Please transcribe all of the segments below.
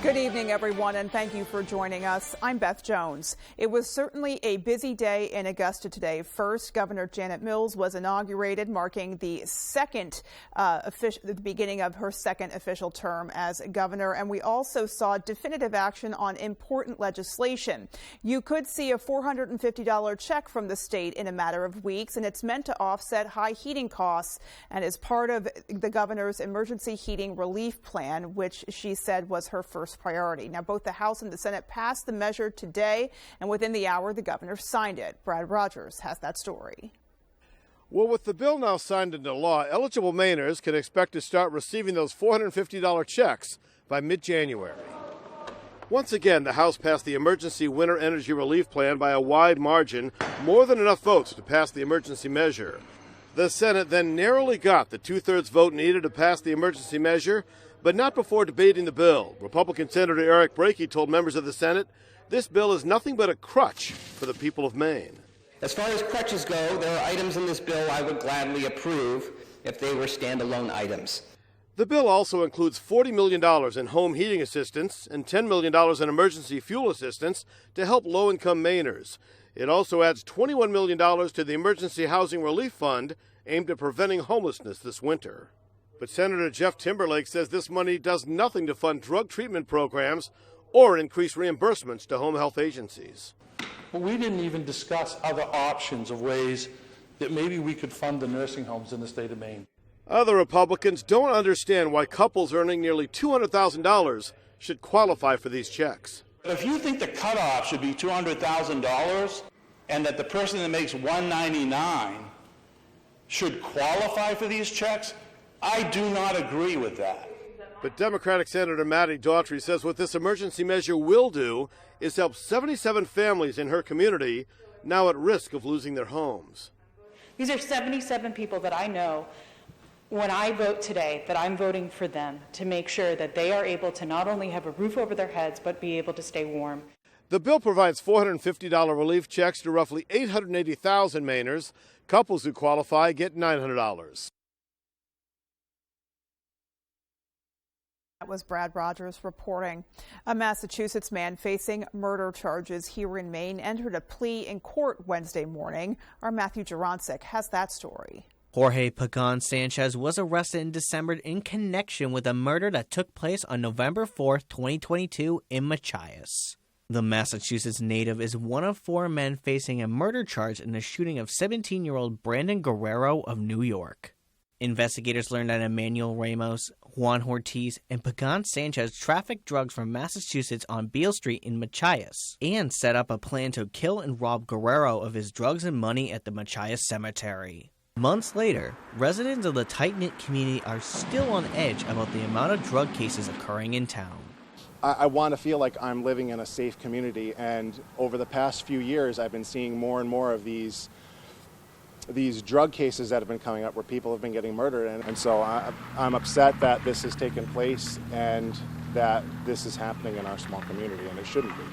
Good evening, everyone, and thank you for joining us. I'm Beth Jones. It was certainly a busy day in Augusta today. First, Governor Janet Mills was inaugurated, marking the beginning of her second official term as governor. And we also saw definitive action on important legislation. You could see a $450 check from the state in a matter of weeks, and it's meant to offset high heating costs and is part of the governor's emergency heating relief plan, which she said was her first priority. Now, both the House and the Senate passed the measure today, and within the hour, the governor signed it. Brad Rogers has that story. Well, with the bill now signed into law, eligible Mainers can expect to start receiving those $450 checks by mid-January. Once again, the House passed the Emergency Winter Energy Relief Plan by a wide margin, more than enough votes to pass the emergency measure. The Senate then narrowly got the two-thirds vote needed to pass the emergency measure, but not before debating the bill. Republican Senator Eric Brakey told members of the Senate this bill is nothing but a crutch for the people of Maine. As far as crutches go, there are items in this bill I would gladly approve if they were standalone items. The bill also includes $40 million in home heating assistance and $10 million in emergency fuel assistance to help low-income Mainers. It also adds $21 million to the Emergency Housing Relief Fund aimed at preventing homelessness this winter. But Senator Jeff Timberlake says this money does nothing to fund drug treatment programs or increase reimbursements to home health agencies. Well, we didn't even discuss other options of ways that maybe we could fund the nursing homes in the state of Maine. Other Republicans don't understand why couples earning nearly $200,000 should qualify for these checks. If you think the cutoff should be $200,000 and that the person that makes $199,000 should qualify for these checks, I do not agree with that. But Democratic Senator Maddie Daughtry says what this emergency measure will do is help 77 families in her community now at risk of losing their homes. These are 77 people that I know when I vote today that I'm voting for them to make sure that they are able to not only have a roof over their heads but be able to stay warm. The bill provides $450 relief checks to roughly 880,000 Mainers. Couples who qualify get $900. That was Brad Rogers reporting. A Massachusetts man facing murder charges here in Maine entered a plea in court Wednesday morning. Our Matthew Jurancic has that story. Jorge Pagan Sanchez was arrested in December in connection with a murder that took place on November 4, 2022 in Machias. The Massachusetts native is one of four men facing a murder charge in the shooting of 17-year-old Brandon Guerrero of New York. Investigators learned that Emmanuel Ramos, Juan Ortiz, and Pagan Sanchez trafficked drugs from Massachusetts on Beale Street in Machias and set up a plan to kill and rob Guerrero of his drugs and money at the Machias Cemetery. Months later, residents of the tight-knit community are still on edge about the amount of drug cases occurring in town. I want to feel like I'm living in a safe community, and over the past few years I've been seeing more and more of these drug cases that have been coming up where people have been getting murdered, and so I'm upset that this has taken place and that this is happening in our small community, and it shouldn't be.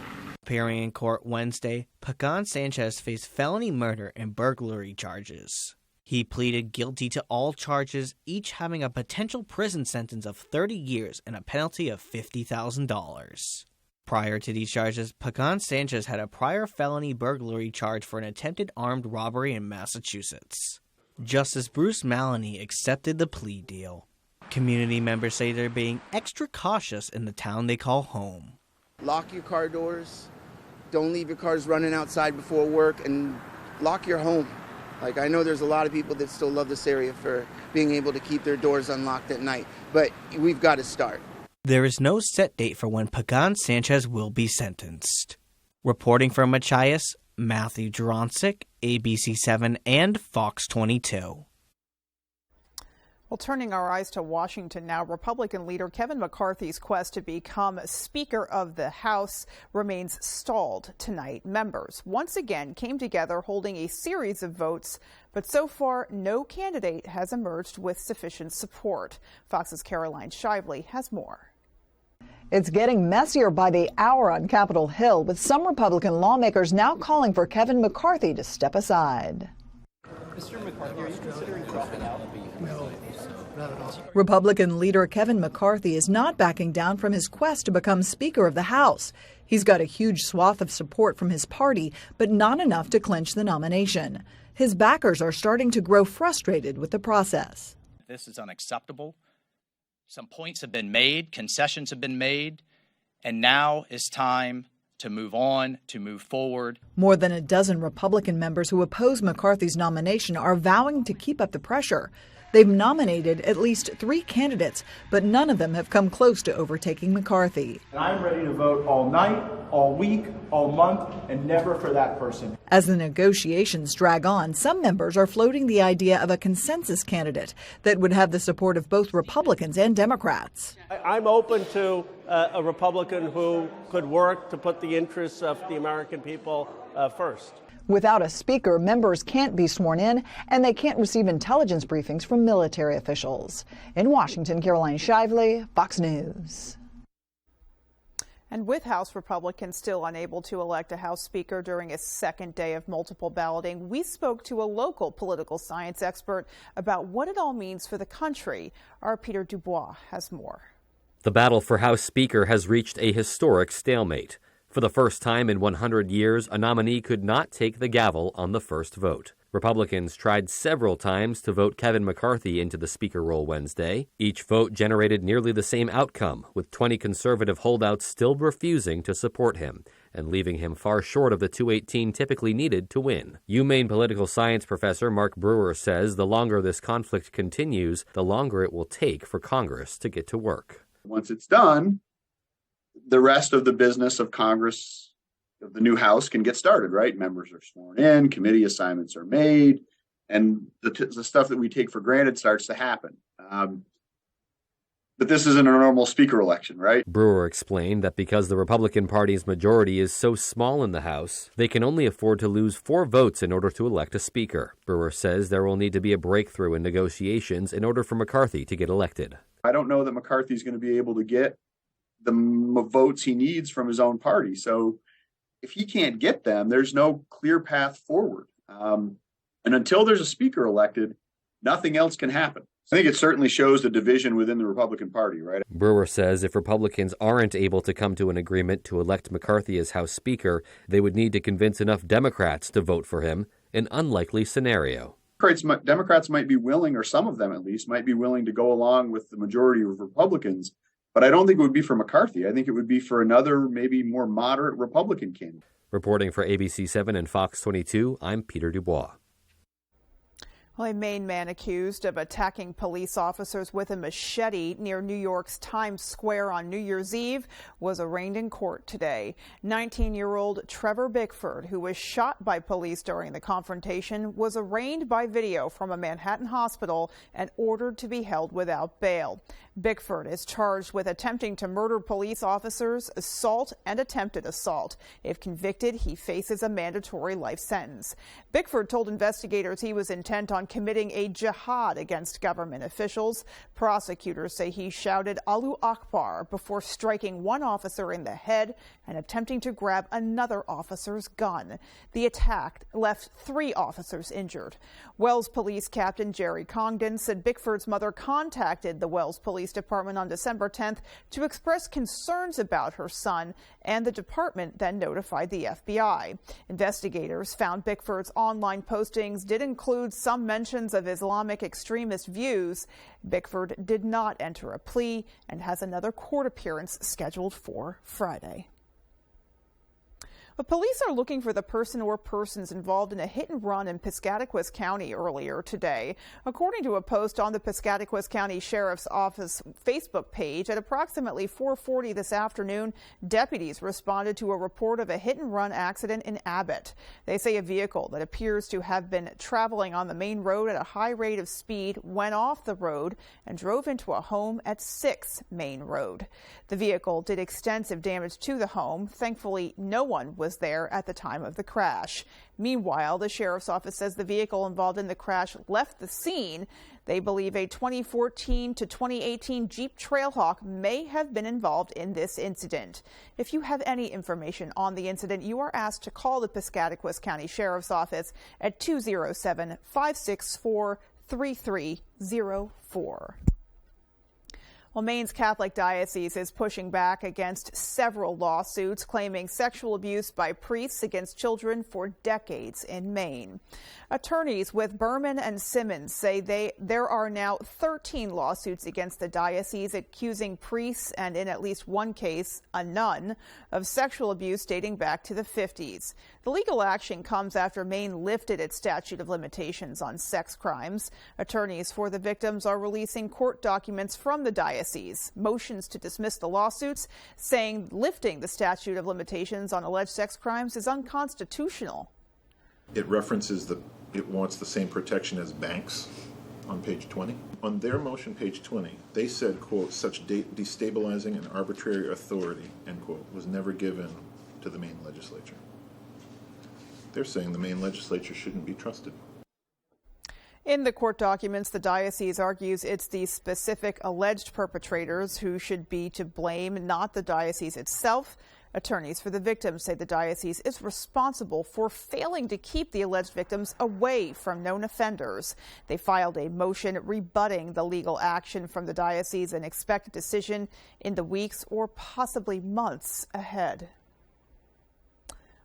Appearing in court Wednesday, Pagan Sanchez faced felony murder and burglary charges. He pleaded guilty to all charges, each having a potential prison sentence of 30 years and a penalty of $50,000. Prior to these charges, Pagan Sanchez had a prior felony burglary charge for an attempted armed robbery in Massachusetts. Justice Bruce Maloney accepted the plea deal. Community members say they're being extra cautious in the town they call home. Lock your car doors, don't leave your cars running outside before work, and lock your home. Like, I know there's a lot of people that still love this area for being able to keep their doors unlocked at night, but we've got to start. There is no set date for when Pagan Sanchez will be sentenced. Reporting from Machias, Matthew Jurancic, ABC7 and Fox 22. Well, turning our eyes to Washington now, Republican leader Kevin McCarthy's quest to become Speaker of the House remains stalled tonight. Members once again came together holding a series of votes, but so far no candidate has emerged with sufficient support. Fox's Caroline Shively has more. It's getting messier by the hour on Capitol Hill, with some Republican lawmakers now calling for Kevin McCarthy to step aside. Mr. McCarthy, are you considering dropping out? No. Republican leader Kevin McCarthy is not backing down from his quest to become Speaker of the House. He's got a huge swath of support from his party, but not enough to clinch the nomination. His backers are starting to grow frustrated with the process. This is unacceptable. Some points have been made, concessions have been made, and now is time to move on, to move forward. More than a dozen Republican members who oppose McCarthy's nomination are vowing to keep up the pressure. They've nominated at least 3 candidates, but none of them have come close to overtaking McCarthy. And I'm ready to vote all night, all week, all month, and never for that person. As the negotiations drag on, some members are floating the idea of a consensus candidate that would have the support of both Republicans and Democrats. I'm open to a Republican who could work to put the interests of the American people first. Without a speaker, members can't be sworn in, and they can't receive intelligence briefings from military officials. In Washington, Caroline Shively, Fox News. And with House Republicans still unable to elect a House Speaker during a second day of multiple balloting, we spoke to a local political science expert about what it all means for the country. Our Peter Dubois has more. The battle for House Speaker has reached a historic stalemate. For the first time in 100 years, a nominee could not take the gavel on the first vote. Republicans tried several times to vote Kevin McCarthy into the Speaker role Wednesday. Each vote generated nearly the same outcome, with 20 conservative holdouts still refusing to support him and leaving him far short of the 218 typically needed to win. UMaine political science professor Mark Brewer says the longer this conflict continues, the longer it will take for Congress to get to work. Once it's done, the rest of the business of Congress, of the new House, can get started, right? Members are sworn in, committee assignments are made, and the stuff that we take for granted starts to happen. But this isn't a normal speaker election, right? Brewer explained that because the Republican Party's majority is so small in the House, they can only afford to lose 4 votes in order to elect a speaker. Brewer says there will need to be a breakthrough in negotiations in order for McCarthy to get elected. I don't know that McCarthy's going to be able to get the votes he needs from his own party. So if he can't get them, there's no clear path forward. And until there's a speaker elected, nothing else can happen. I think it certainly shows the division within the Republican Party, right? Brewer says if Republicans aren't able to come to an agreement to elect McCarthy as House Speaker, they would need to convince enough Democrats to vote for him, an unlikely scenario. Democrats might be willing, or some of them at least, might be willing to go along with the majority of Republicans, but I don't think it would be for McCarthy. I think it would be for another, maybe more moderate Republican candidate. Reporting for ABC 7 and Fox 22, I'm Peter Dubois. Well, a Maine man accused of attacking police officers with a machete near New York's Times Square on New Year's Eve was arraigned in court today. 19-year-old Trevor Bickford, who was shot by police during the confrontation, was arraigned by video from a Manhattan hospital and ordered to be held without bail. Bickford is charged with attempting to murder police officers, assault, and attempted assault. If convicted, he faces a mandatory life sentence. Bickford told investigators he was intent on committing a jihad against government officials. Prosecutors say he shouted Allahu Akbar before striking one officer in the head and attempting to grab another officer's gun. The attack left 3 officers injured. Wells Police Captain Jerry Congdon said Bickford's mother contacted the Wells Police Department on December 10th to express concerns about her son, and the department then notified the FBI. Investigators found Bickford's online postings did include some mentions of Islamic extremist views. Bickford did not enter a plea and has another court appearance scheduled for Friday. But police are looking for the person or persons involved in a hit and run in Piscataquis County earlier today. According to a post on the Piscataquis County Sheriff's Office Facebook page, at approximately 4:40 this afternoon, deputies responded to a report of a hit and run accident in Abbott. They say a vehicle that appears to have been traveling on the main road at a high rate of speed went off the road and drove into a home at 6 Main Road. The vehicle did extensive damage to the home. Thankfully, no one was there at the time of the crash. Meanwhile, the sheriff's office says the vehicle involved in the crash left the scene. They believe a 2014 to 2018 Jeep Trailhawk may have been involved in this incident. If you have any information on the incident, you are asked to call the Piscataquis County Sheriff's Office at 207-564 3304. Well, Maine's Catholic Diocese is pushing back against several lawsuits claiming sexual abuse by priests against children for decades in Maine. Attorneys with Berman and Simmons say there are now 13 lawsuits against the diocese accusing priests and, in at least one case, a nun, of sexual abuse dating back to the 50s. The legal action comes after Maine lifted its statute of limitations on sex crimes. Attorneys for the victims are releasing court documents from the diocese, motions to dismiss the lawsuits, saying lifting the statute of limitations on alleged sex crimes is unconstitutional. It references it wants the same protection as banks on page 20. On their motion, page 20, they said, quote, such destabilizing and arbitrary authority, end quote, was never given to the Maine legislature. They're saying the Maine legislature shouldn't be trusted. In the court documents, the diocese argues it's the specific alleged perpetrators who should be to blame, not the diocese itself. Attorneys for the victims say the diocese is responsible for failing to keep the alleged victims away from known offenders. They filed a motion rebutting the legal action from the diocese and expect a decision in the weeks or possibly months ahead.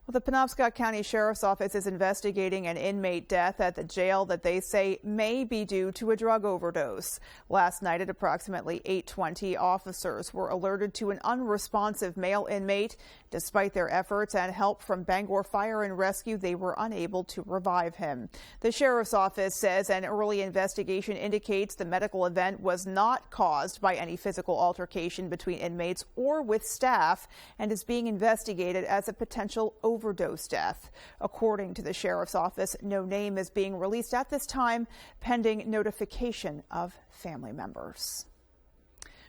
Well, the Penobscot County Sheriff's Office is investigating an inmate death at the jail that they say may be due to a drug overdose. Last night at approximately 8:20, officers were alerted to an unresponsive male inmate. Despite their efforts and help from Bangor Fire and Rescue, they were unable to revive him. The Sheriff's Office says an early investigation indicates the medical event was not caused by any physical altercation between inmates or with staff and is being investigated as a potential overdose death. According to the Sheriff's Office, no name is being released at this time, pending notification of family members.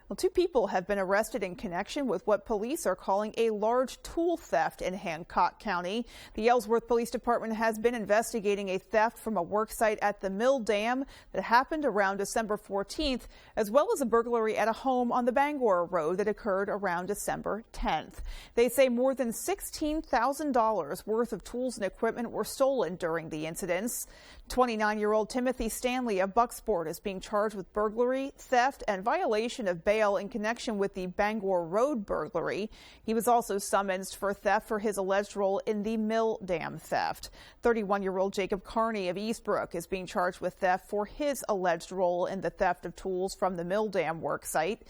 Well, 2 people have been arrested in connection with what police are calling a large tool theft in Hancock County. The Ellsworth Police Department has been investigating a theft from a work site at the Mill Dam that happened around December 14th, as well as a burglary at a home on the Bangor Road that occurred around December 10th. They say more than $16,000 worth of tools and equipment were stolen during the incidents. 29-year-old Timothy Stanley of Bucksport is being charged with burglary, theft, and violation of bail in connection with the Bangor Road burglary. He was also summoned for theft for his alleged role in the Mill Dam theft. 31-year-old Jacob Carney of Eastbrook is being charged with theft for his alleged role in the theft of tools from the Mill Dam work site.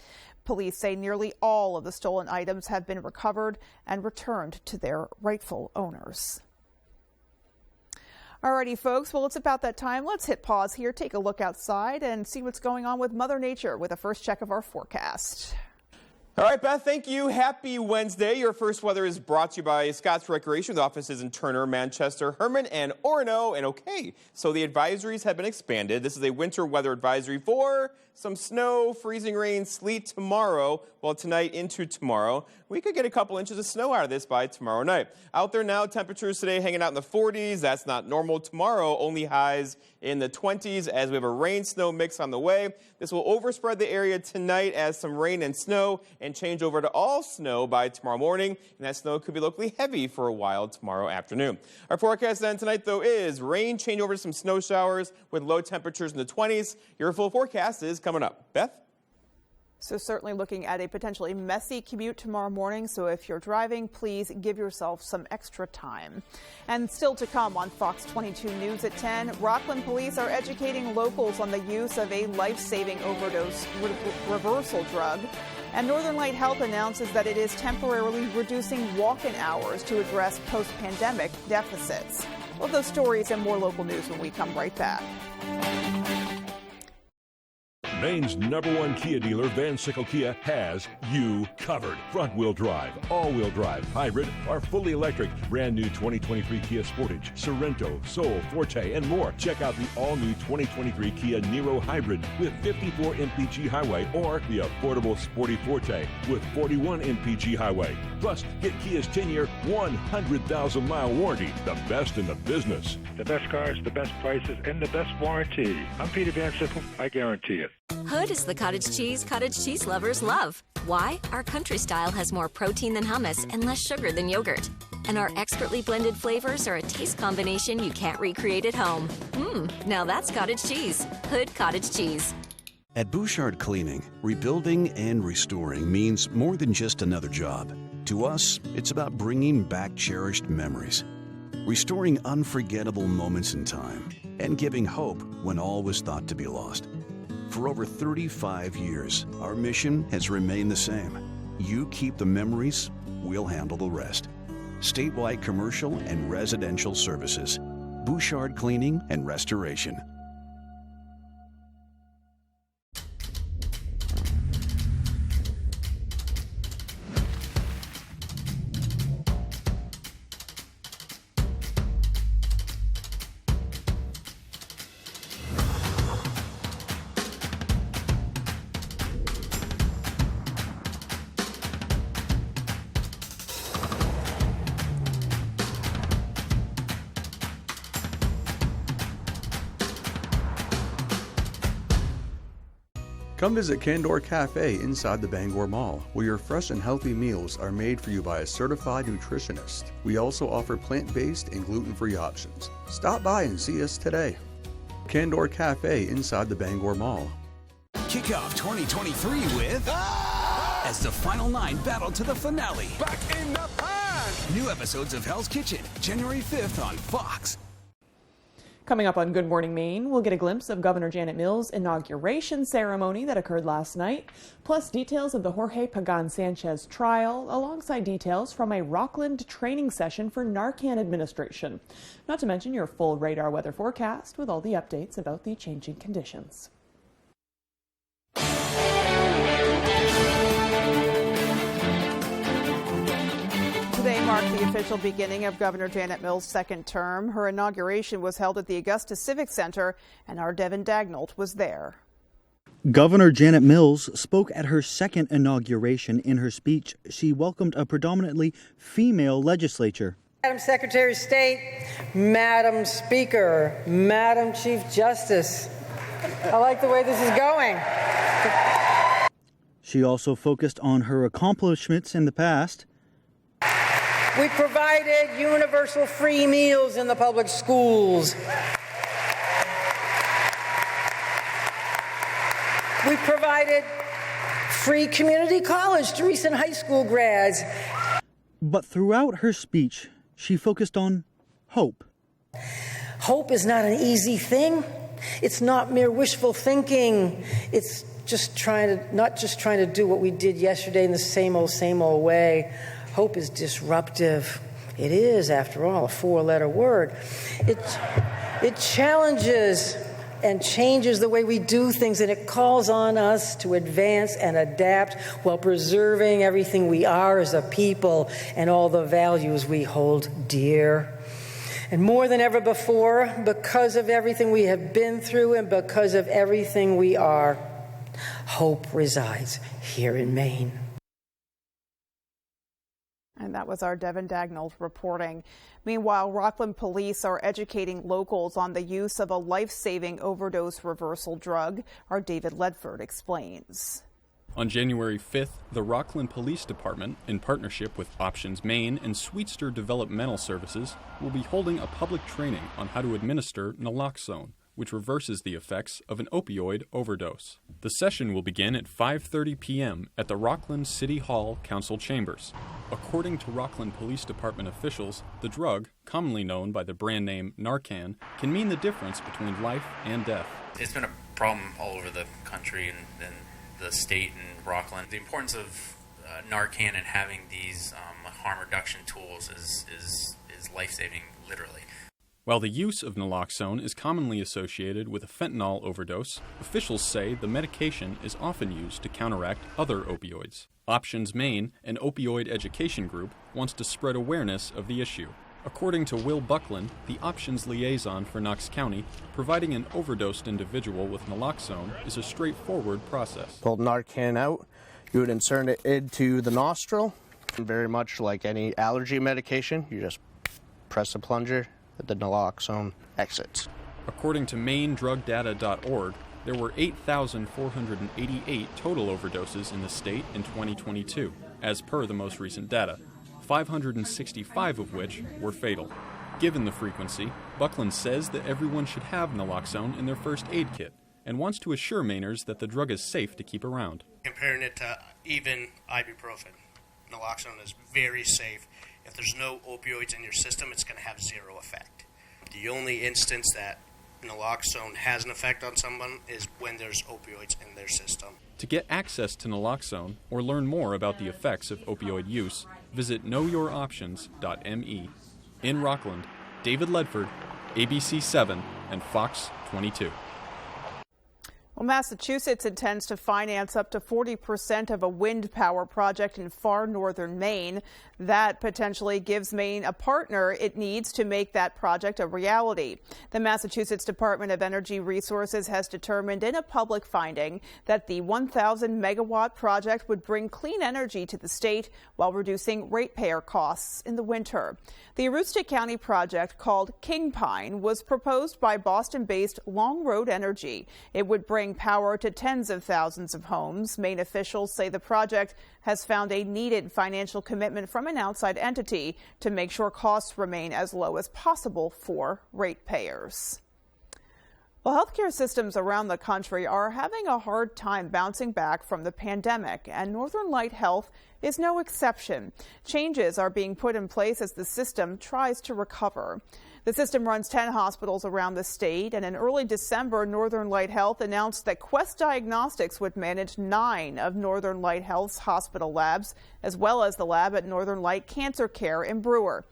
Police say nearly all of the stolen items have been recovered and returned to their rightful owners. Alrighty, folks, well, it's about that time. Let's hit pause here, take a look outside, and see what's going on with Mother Nature with a first check of our forecast. All right, Beth, thank you. Happy Wednesday. Your first weather is brought to you by Scott's Recreation with offices in Turner, Manchester, Herman, and Orono. And okay, so the advisories have been expanded. This is a winter weather advisory for some snow, freezing rain, sleet tomorrow. Well, tonight into tomorrow. We could get a couple inches of snow out of this by tomorrow night. Out there now, temperatures today hanging out in the 40s. That's not normal. Tomorrow, only highs in the 20s as we have a rain-snow mix on the way. This will overspread the area tonight as some rain and snow and change over to all snow by tomorrow morning. And that snow could be locally heavy for a while tomorrow afternoon. Our forecast then tonight, though, is rain change over to some snow showers with low temperatures in the 20s. Your full forecast is coming up. Beth? So certainly looking at a potentially messy commute tomorrow morning. So if you're driving, please give yourself some extra time. And still to come on Fox 22 News at 10, Rockland police are educating locals on the use of a life-saving overdose reversal drug. And Northern Light Health announces that it is temporarily reducing walk-in hours to address post-pandemic deficits. Well, those stories and more local news when we come right back. Maine's #1 Kia dealer, Van Sickle Kia, has you covered. Front-wheel drive, all-wheel drive, hybrid, or fully electric. Brand new 2023 Kia Sportage, Sorento, Soul, Forte, and more. Check out the all-new 2023 Kia Niro Hybrid with 54 mpg highway or the affordable Sporty Forte with 41 mpg highway. Plus, get Kia's 10-year, 100,000-mile warranty, the best in the business. The best cars, the best prices, and the best warranty. I'm Peter Van Sickle. I guarantee it. Hood is the cottage cheese lovers love. Why? Our country style has more protein than hummus and less sugar than yogurt. And our expertly blended flavors are a taste combination you can't recreate at home. Now that's cottage cheese. Hood Cottage Cheese. At Bouchard Cleaning, rebuilding and restoring means more than just another job. To us, it's about bringing back cherished memories, restoring unforgettable moments in time, and giving hope when all was thought to be lost. For over 35 years, our mission has remained the same. You keep the memories, we'll handle the rest. Statewide commercial and residential services. Bouchard Cleaning and Restoration. Come visit Candor Cafe inside the Bangor Mall, where your fresh and healthy meals are made for you by a certified nutritionist. We also offer plant-based and gluten-free options. Stop by and see us today. Candor Cafe inside the Bangor Mall. Kick off 2023 with as the final 9 battle to the finale. Back in the pan! New episodes of Hell's Kitchen, January 5th on Fox. Coming up on Good Morning Maine, we'll get a glimpse of Governor Janet Mills' inauguration ceremony that occurred last night, plus details of the Jorge Pagan Sanchez trial, alongside details from a Rockland training session for Narcan administration. Not to mention your full radar weather forecast with all the updates about the changing conditions. Today marked the official beginning of Governor Janet Mills' second term. Her inauguration was held at the Augusta Civic Center, and our Devin Dagnault was there. Governor Janet Mills spoke at her second inauguration. In her speech, she welcomed a predominantly female legislature. Madam Secretary of State, Madam Speaker, Madam Chief Justice. I like the way this is going. She also focused on her accomplishments in the past. We provided universal free meals in the public schools. We provided free community college to recent high school grads. But throughout her speech, she focused on hope. Hope is not an easy thing. It's not mere wishful thinking. It's just not just trying to do what we did yesterday in the same old way. Hope is disruptive. It is, after all, a 4-letter word. It challenges and changes the way we do things, and it calls on us to advance and adapt while preserving everything we are as a people and all the values we hold dear. And more than ever before, because of everything we have been through and because of everything we are, hope resides here in Maine. And that was our Devin Dagnault reporting. Meanwhile, Rockland police are educating locals on the use of a life-saving overdose reversal drug. Our David Ledford explains. On January 5th, the Rockland Police Department, in partnership with Options Maine and Sweetster Developmental Services, will be holding a public training on how to administer naloxone, which reverses the effects of an opioid overdose. The session will begin at 5:30 p.m. at the Rockland City Hall Council Chambers. According to Rockland Police Department officials, the drug, commonly known by the brand name Narcan, can mean the difference between life and death. It's been a problem all over the country and the state and Rockland. The importance of Narcan and having these harm reduction tools is life-saving, literally. While the use of naloxone is commonly associated with a fentanyl overdose, officials say the medication is often used to counteract other opioids. Options Maine, an opioid education group, wants to spread awareness of the issue. According to Will Buckland, the Options liaison for Knox County, providing an overdosed individual with naloxone is a straightforward process. Pull Narcan out, you would insert it into the nostril. Very much like any allergy medication, you just press the plunger, the naloxone exits. According to MaineDrugData.org, there were 8,488 total overdoses in the state in 2022, as per the most recent data. 565 of which were fatal. Given the frequency, Buckland says that everyone should have naloxone in their first aid kit and wants to assure Mainers that the drug is safe to keep around. Comparing it to even ibuprofen, naloxone is very safe. If there's no opioids in your system, it's going to have zero effect. The only instance that naloxone has an effect on someone is when there's opioids in their system. To get access to naloxone or learn more about the effects of opioid use, visit knowyouroptions.me. In Rockland, David Ledford, ABC 7 and Fox 22. Well, Massachusetts intends to finance up to 40% of a wind power project in far northern Maine. That potentially gives Maine a partner it needs to make that project a reality. The Massachusetts Department of Energy Resources has determined in a public finding that the 1,000 megawatt project would bring clean energy to the state while reducing ratepayer costs in the winter. The Aroostook County project, called King Pine, was proposed by Boston-based Long Road Energy. It would bring power to tens of thousands of homes. Maine officials say the project has found a needed financial commitment from an outside entity to make sure costs remain as low as possible for ratepayers. Well, healthcare systems around the country are having a hard time bouncing back from the pandemic, and Northern Light Health is no exception. Changes are being put in place as the system tries to recover. The system runs 10 hospitals around the state, and in early December, Northern Light Health announced that Quest Diagnostics would manage 9 of Northern Light Health's hospital labs, as well as the lab at Northern Light Cancer Care in Brewer.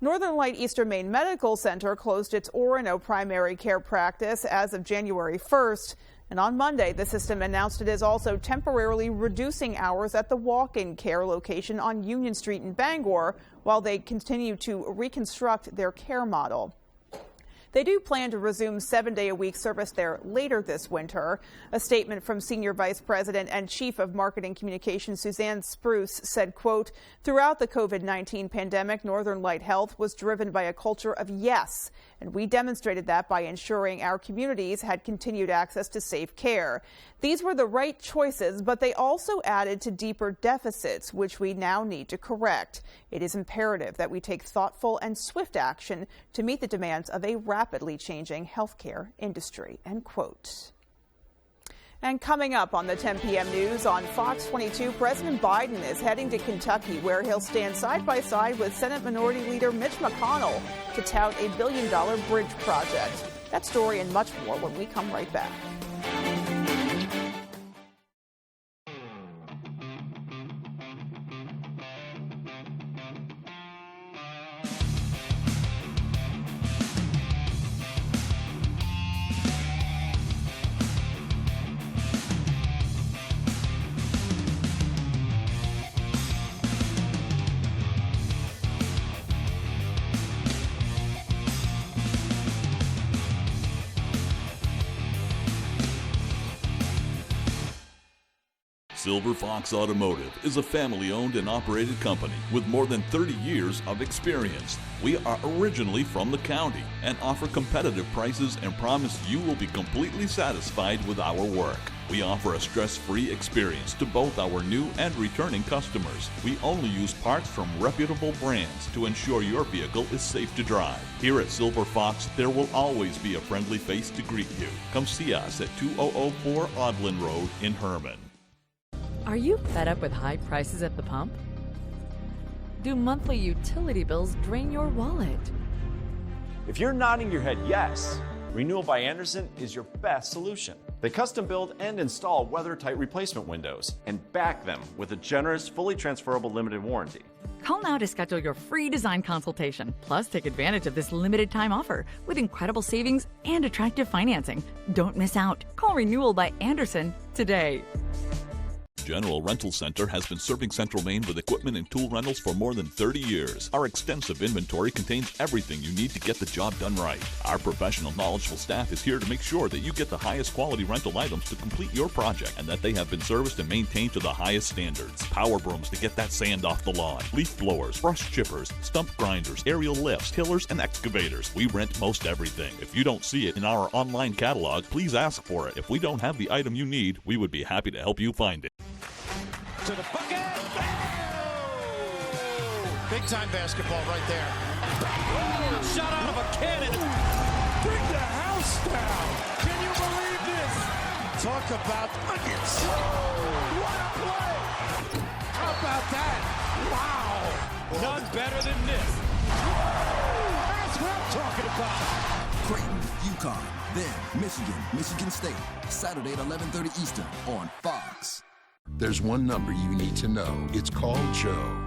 Northern Light Eastern Maine Medical Center closed its Orono primary care practice as of January 1st. And on Monday, the system announced it is also temporarily reducing hours at the walk-in care location on Union Street in Bangor while they continue to reconstruct their care model. They do plan to resume 7-day-a-week service there later this winter. A statement from Senior Vice President and Chief of Marketing Communications Suzanne Spruce said, quote, "Throughout the COVID-19 pandemic, Northern Light Health was driven by a culture of yes, and we demonstrated that by ensuring our communities had continued access to safe care. These were the right choices, but they also added to deeper deficits, which we now need to correct. It is imperative that we take thoughtful and swift action to meet the demands of a rapidly changing healthcare industry," end quote. And coming up on the 10 p.m. news on Fox 22, President Biden is heading to Kentucky, where he'll stand side by side with Senate Minority Leader Mitch McConnell to tout a $1 billion bridge project. That story and much more when we come right back. Silver Fox Automotive is a family-owned and operated company with more than 30 years of experience. We are originally from the county and offer competitive prices and promise you will be completely satisfied with our work. We offer a stress-free experience to both our new and returning customers. We only use parts from reputable brands to ensure your vehicle is safe to drive. Here at Silver Fox, there will always be a friendly face to greet you. Come see us at 2004 Audlin Road in Herman. Are you fed up with high prices at the pump? Do monthly utility bills drain your wallet? If you're nodding your head yes, Renewal by Andersen is your best solution. They custom build and install weather-tight replacement windows and back them with a generous, fully transferable limited warranty. Call now to schedule your free design consultation. Plus, take advantage of this limited time offer with incredible savings and attractive financing. Don't miss out. Call Renewal by Andersen today. General Rental Center has been serving Central Maine with equipment and tool rentals for more than 30 years. Our extensive inventory contains everything you need to get the job done right. Our professional, knowledgeable staff is here to make sure that you get the highest quality rental items to complete your project and that they have been serviced and maintained to the highest standards. Power brooms to get that sand off the lawn, leaf blowers, brush chippers, stump grinders, aerial lifts, tillers, and excavators. We rent most everything. If you don't see it in our online catalog, please ask for it. If we don't have the item you need, we would be happy to help you find it. To the bucket. Big-time basketball right there. Shot out of a cannon. Bring the house down. Can you believe this? Talk about onions. What a play. How about that? Wow. None better than this. That's what I'm talking about. Creighton, UConn, then Michigan, Michigan State. Saturday at 11:30 Eastern on Fox. There's one number you need to know. It's called Joe.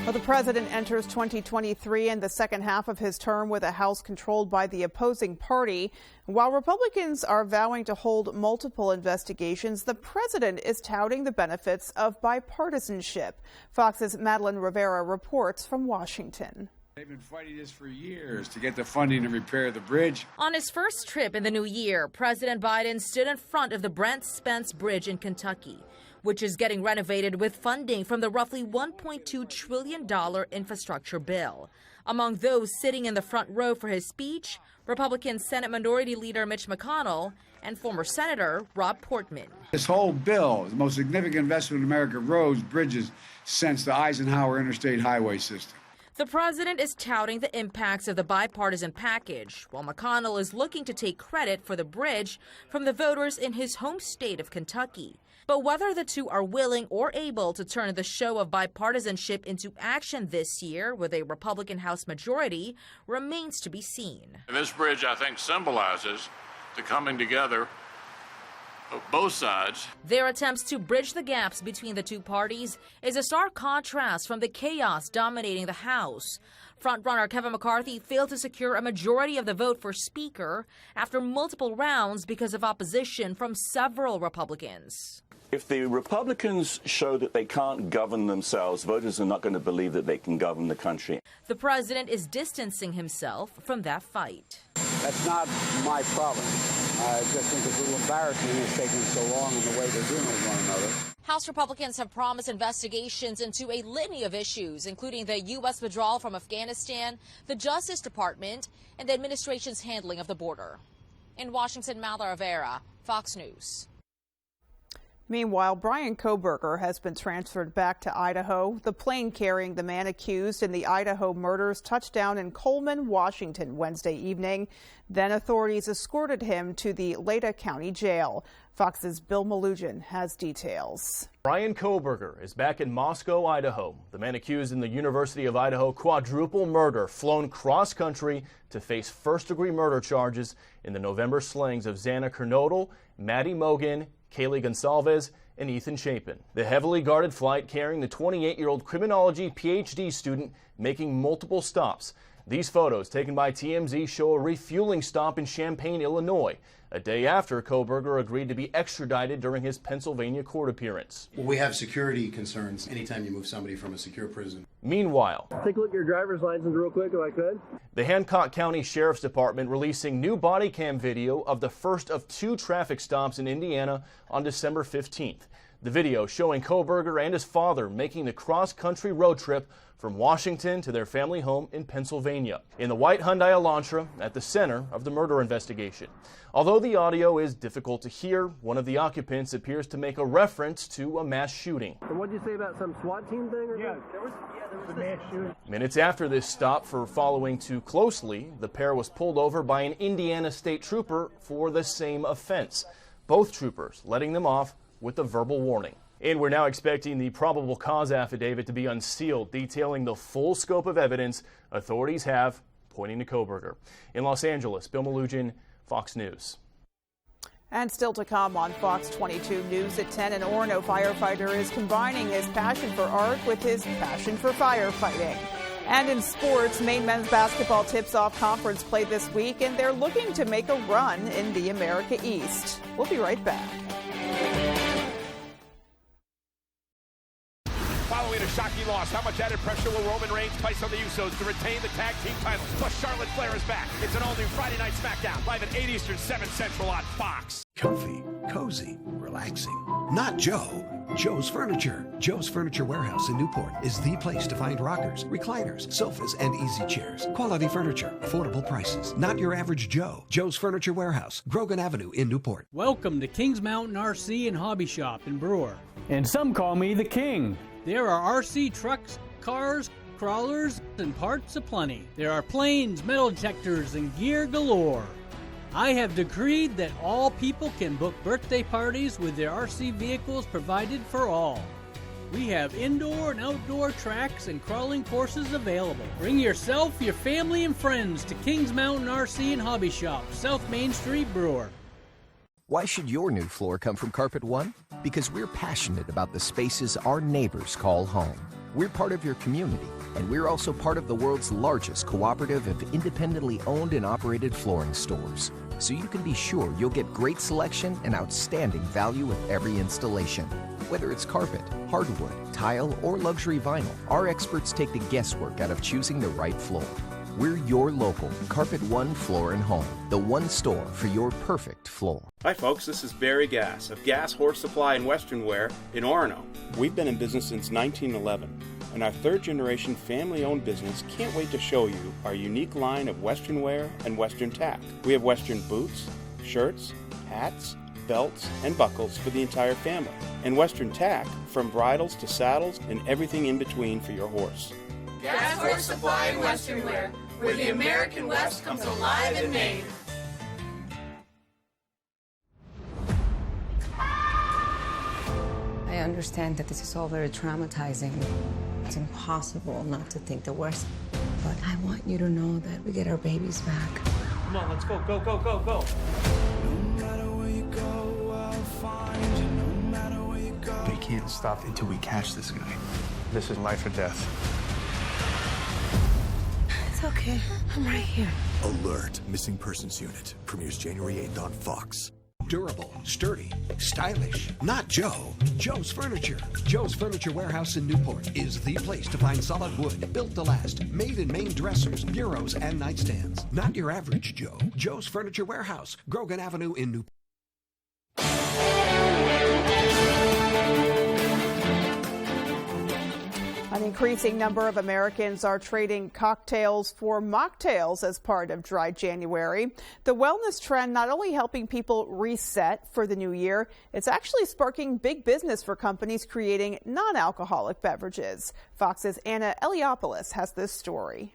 Well, the president enters 2023 and the second half of his term with a House controlled by the opposing party. While Republicans are vowing to hold multiple investigations, the president is touting the benefits of bipartisanship. Fox's Madeline Rivera reports from Washington. They've been fighting this for years to get the funding to repair the bridge. On his first trip in the new year, President Biden stood in front of the Brent Spence Bridge in Kentucky, which is getting renovated with funding from the roughly $1.2 trillion infrastructure bill. Among those sitting in the front row for his speech, Republican Senate Minority Leader Mitch McConnell and former Senator Rob Portman. This whole bill is the most significant investment in American roads, bridges since the Eisenhower Interstate Highway System. The president is touting the impacts of the bipartisan package, while McConnell is looking to take credit for the bridge from the voters in his home state of Kentucky. But whether the two are willing or able to turn the show of bipartisanship into action this year with a Republican House majority remains to be seen. This bridge, I think, symbolizes the coming together of both sides. Their attempts to bridge the gaps between the two parties is a stark contrast from the chaos dominating the House. Frontrunner Kevin McCarthy failed to secure a majority of the vote for Speaker after multiple rounds because of opposition from several Republicans. If the Republicans show that they can't govern themselves, voters are not going to believe that they can govern the country. The president is distancing himself from that fight. That's not my problem. I just think it's a little embarrassing it's taking so long in the way they're dealing with one another. House Republicans have promised investigations into a litany of issues, including the U.S. withdrawal from Afghanistan, the Justice Department, and the administration's handling of the border. In Washington, Madeline Rivera, Fox News. Meanwhile, Brian Kohberger has been transferred back to Idaho. The plane carrying the man accused in the Idaho murders touched down in Coleman, Washington, Wednesday evening. Then authorities escorted him to the Leda County Jail. Fox's Bill Malugin has details. Brian Kohberger is back in Moscow, Idaho. The man accused in the University of Idaho quadruple murder, flown cross-country to face first-degree murder charges in the November slayings of Xana Kernodle, Maddie Mogan, Kaylee Gonsalves, and Ethan Chapin. The heavily guarded flight carrying the 28-year-old criminology PhD student making multiple stops. These photos taken by TMZ show a refueling stop in Champaign, Illinois, a day after Kohberger agreed to be extradited during his Pennsylvania court appearance. Well, we have security concerns anytime you move somebody from a secure prison. Meanwhile, take a look at your driver's license real quick if I could. The Hancock County Sheriff's Department releasing new body cam video of the first of 2 traffic stops in Indiana on December 15th. The video showing Kohberger and his father making the cross-country road trip from Washington to their family home in Pennsylvania, in the white Hyundai Elantra at the center of the murder investigation. Although the audio is difficult to hear, one of the occupants appears to make a reference to a mass shooting. And what did you say about some SWAT team thing? Or there was a mass shooting. Minutes after this stop for following too closely, the pair was pulled over by an Indiana state trooper for the same offense. Both troopers letting them off with a verbal warning. And we're now expecting the probable cause affidavit to be unsealed, detailing the full scope of evidence authorities have pointing to Kohberger. In Los Angeles, Bill Malugin, Fox News. And still to come on Fox 22 News at 10, an Orono firefighter is combining his passion for art with his passion for firefighting. And in sports, Maine men's basketball tips-off conference played this week, and they're looking to make a run in the America East. We'll be right back. Following a shocking loss, how much added pressure will Roman Reigns place on the Usos to retain the tag team titles? Plus, Charlotte Flair is back. It's an all-new Friday Night SmackDown, live at 8 Eastern, 7 Central on Fox. Comfy, cozy, relaxing. Not Joe. Joe's Furniture. Joe's Furniture Warehouse in Newport is the place to find rockers, recliners, sofas, and easy chairs. Quality furniture, affordable prices. Not your average Joe. Joe's Furniture Warehouse, Grogan Avenue in Newport. Welcome to Kings Mountain RC and Hobby Shop in Brewer. And some call me the King. There are RC trucks, cars, crawlers, and parts aplenty. There are planes, metal detectors, and gear galore. I have decreed that all people can book birthday parties with their RC vehicles provided for all. We have indoor and outdoor tracks and crawling courses available. Bring yourself, your family, and friends to Kings Mountain RC and Hobby Shop, South Main Street, Brewer. Why should your new floor come from Carpet One? Because we're passionate about the spaces our neighbors call home. We're part of your community, and we're also part of the world's largest cooperative of independently owned and operated flooring stores. So you can be sure you'll get great selection and outstanding value with every installation. Whether it's carpet, hardwood, tile, or luxury vinyl, our experts take the guesswork out of choosing the right floor. We're your local Carpet One Floor and Home, the one store for your perfect floor. Hi folks, this is Barry Gass of Gass Horse Supply and Western Wear in Orono. We've been in business since 1911, and our third-generation family-owned business can't wait to show you our unique line of Western wear and Western tack. We have Western boots, shirts, hats, belts, and buckles for the entire family, and Western tack from bridles to saddles and everything in between for your horse. Gass Horse Supply and Western Wear, where the American West comes alive in Maine. I understand that this is all very traumatizing. It's impossible not to think the worst. But I want you to know that we get our babies back. Come on, let's go, go, go, go, go. No matter where you go, I'll find you. No matter where you go. They can't stop until we catch this guy. This is life or death. It's okay. I'm right here. Alert, Missing Persons Unit. Premieres January 8th on Fox. Durable, sturdy, stylish. Not Joe. Joe's Furniture. Joe's Furniture Warehouse in Newport is the place to find solid wood, built to last, made in Maine dressers, bureaus, and nightstands. Not your average Joe. Joe's Furniture Warehouse, Grogan Avenue in Newport. An increasing number of Americans are trading cocktails for mocktails as part of Dry January. The wellness trend not only helping people reset for the new year, it's actually sparking big business for companies creating non-alcoholic beverages. Fox's Anna Eliopoulos has this story.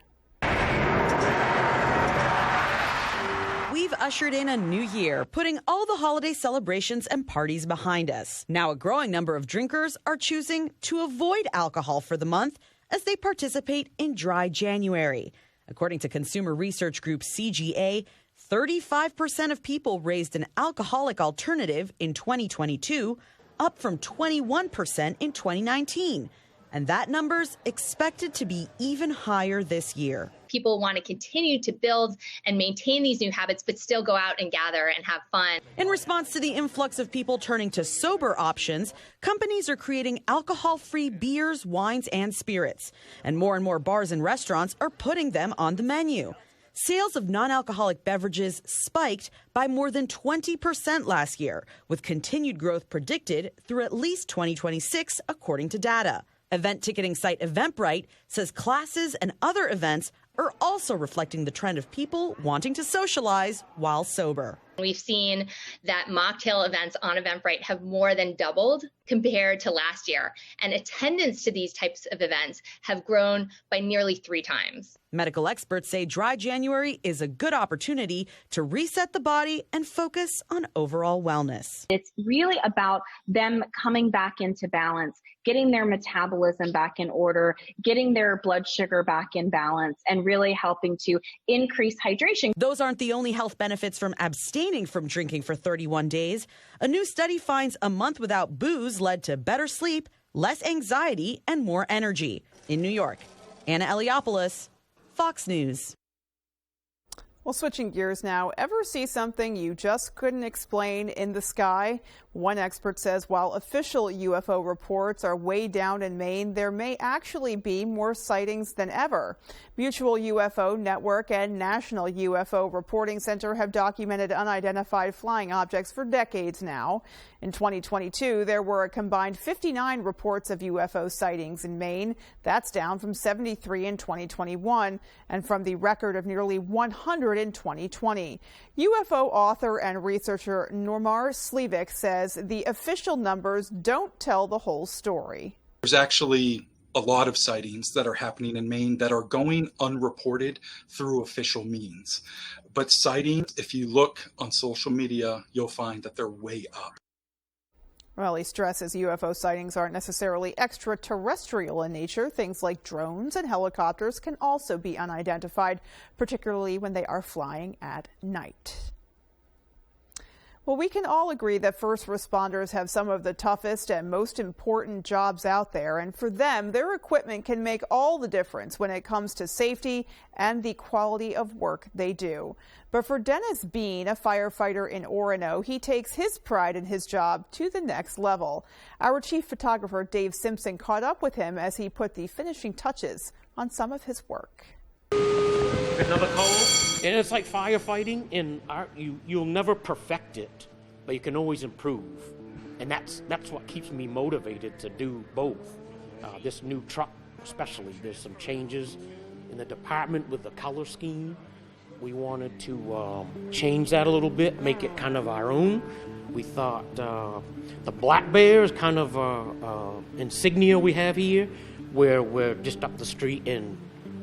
We've ushered in a new year, putting all the holiday celebrations and parties behind us. Now a growing number of drinkers are choosing to avoid alcohol for the month as they participate in Dry January. According to consumer research group CGA, 35% of people raised an alcoholic alternative in 2022, up from 21% in 2019. And that number's expected to be even higher this year. People want to continue to build and maintain these new habits, but still go out and gather and have fun. In response to the influx of people turning to sober options, companies are creating alcohol-free beers, wines, and spirits. And more bars and restaurants are putting them on the menu. Sales of non-alcoholic beverages spiked by more than 20% last year, with continued growth predicted through at least 2026, according to data. Event ticketing site Eventbrite says classes and other events are also reflecting the trend of people wanting to socialize while sober. We've seen that mocktail events on Eventbrite have more than doubled compared to last year, and attendance to these types of events have grown by nearly 3 times. Medical experts say Dry January is a good opportunity to reset the body and focus on overall wellness. It's really about them coming back into balance, getting their metabolism back in order, getting their blood sugar back in balance, and really helping to increase hydration. Those aren't the only health benefits from abstaining from drinking for 31 days. A new study finds a month without booze led to better sleep, less anxiety, and more energy. In New York, Anna Eliopoulos, Fox News. Well, switching gears now, ever see something you just couldn't explain in the sky? One expert says while official UFO reports are way down in Maine, there may actually be more sightings than ever. Mutual UFO Network and National UFO Reporting Center have documented unidentified flying objects for decades now. In 2022, there were a combined 59 reports of UFO sightings in Maine. That's down from 73 in 2021 and from the record of nearly 100 in 2020. UFO author and researcher Normar Slivik says the official numbers don't tell the whole story. There's actually a lot of sightings that are happening in Maine that are going unreported through official means. But sightings, if you look on social media, you'll find that they're way up. Well, he stresses UFO sightings aren't necessarily extraterrestrial in nature. Things like drones and helicopters can also be unidentified, particularly when they are flying at night. Well, we can all agree that first responders have some of the toughest and most important jobs out there, and for them, their equipment can make all the difference when it comes to safety and the quality of work they do. But for Dennis Bean, a firefighter in Orono, he takes his pride in his job to the next level. Our chief photographer, Dave Simpson, caught up with him as he put the finishing touches on some of his work. Another call, and it's like firefighting. In art, you'll never perfect it, but you can always improve, and that's what keeps me motivated to do both. This new truck, especially, there's some changes in the department with the color scheme. We wanted to change that a little bit, make it kind of our own. We thought the black bear is kind of insignia we have here, where we're just up the street and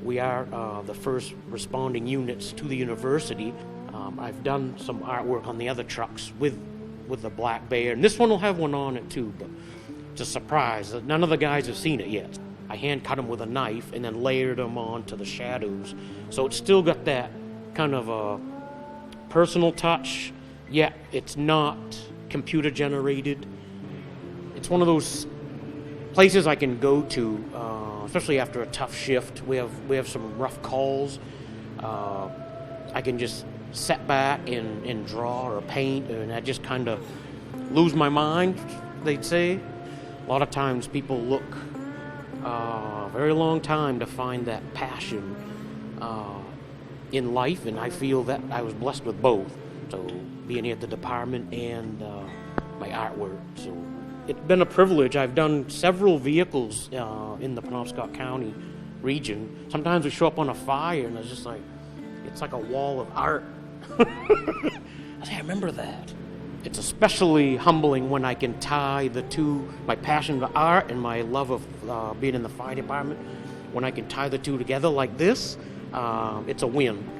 we are the first responding units to the university. I've done some artwork on the other trucks with the black bear, and this one will have one on it too, but it's a surprise. None of the guys have seen it yet. I hand cut them with a knife and then layered them onto the shadows, so it's still got that kind of a personal touch, yet it's not computer generated. It's one of those places I can go to, especially after a tough shift. We have some rough calls. I can just sit back and draw or paint, and I just kind of lose my mind, they'd say. A lot of times people look a very long time to find that passion in life, and I feel that I was blessed with both. So being here at the department and my artwork. So it's been a privilege. I've done several vehicles in the Penobscot County region. Sometimes we show up on a fire and it's like a wall of art. I say, I remember that. It's especially humbling when I can tie the two, my passion for art and my love of being in the fire department. When I can tie the two together like this, it's a win.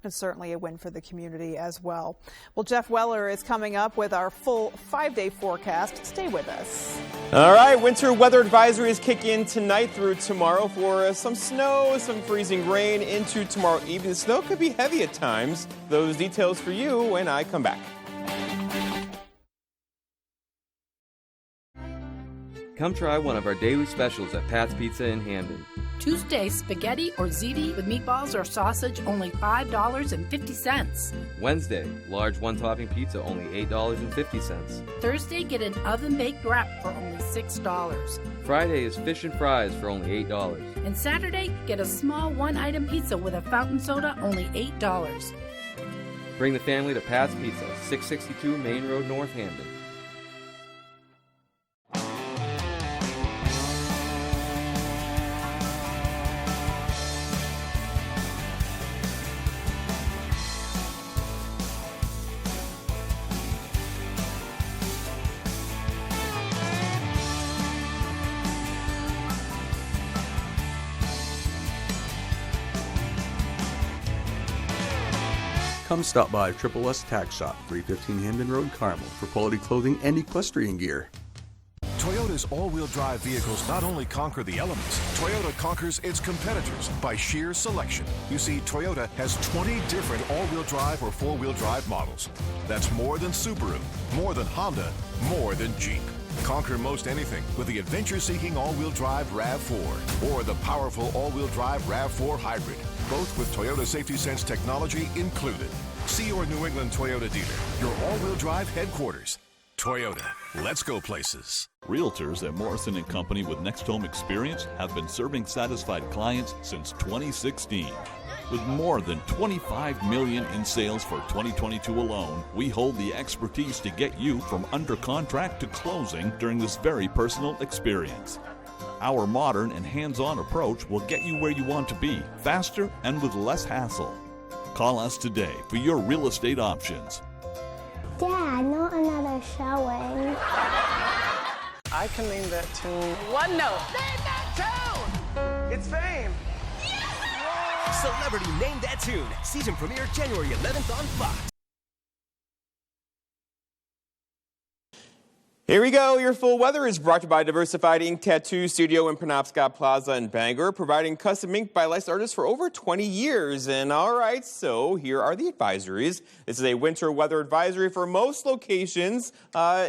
It's certainly a win for the community as well. Well, Jeff Weller is coming up with our full 5-day forecast. Stay with us. All right, winter weather advisories kick in tonight through tomorrow for some snow, some freezing rain into tomorrow evening. The snow could be heavy at times. Those details for you when I come back. Come try one of our daily specials at Pat's Pizza in Hamden. Tuesday, spaghetti or ziti with meatballs or sausage, only $5.50. Wednesday, large one-topping pizza, only $8.50. Thursday, get an oven-baked wrap for only $6. Friday is fish and fries for only $8. And Saturday, get a small one-item pizza with a fountain soda, only $8. Bring the family to Pat's Pizza, 662 Main Road, North Hamden. Come stop by Triple S Tack Shop, 315 Hamden Road, Carmel, for quality clothing and equestrian gear. Toyota's all-wheel drive vehicles not only conquer the elements, Toyota conquers its competitors by sheer selection. You see, Toyota has 20 different all-wheel drive or four-wheel drive models. That's more than Subaru, more than Honda, more than Jeep. Conquer most anything with the adventure-seeking all-wheel drive RAV4 or the powerful all-wheel drive RAV4 Hybrid, both with Toyota Safety Sense technology included. See your New England Toyota dealer, your all-wheel drive headquarters. Toyota, let's go places. Realtors at Morrison & Company with Next Home Experience have been serving satisfied clients since 2016. With more than $25 million in sales for 2022 alone, we hold the expertise to get you from under contract to closing during this very personal experience. Our modern and hands-on approach will get you where you want to be, faster and with less hassle. Call us today for your real estate options. Dad, not another showing. I can name that tune. One note. Name that tune! It's Fame. Celebrity Name That Tune. Season premiere January 11th on Fox. Here we go. Your full weather is brought to you by Diversified Ink Tattoo Studio in Penobscot Plaza in Bangor, providing custom ink by licensed artists for over 20 years. And all right, so here are the advisories. This is a winter weather advisory for most locations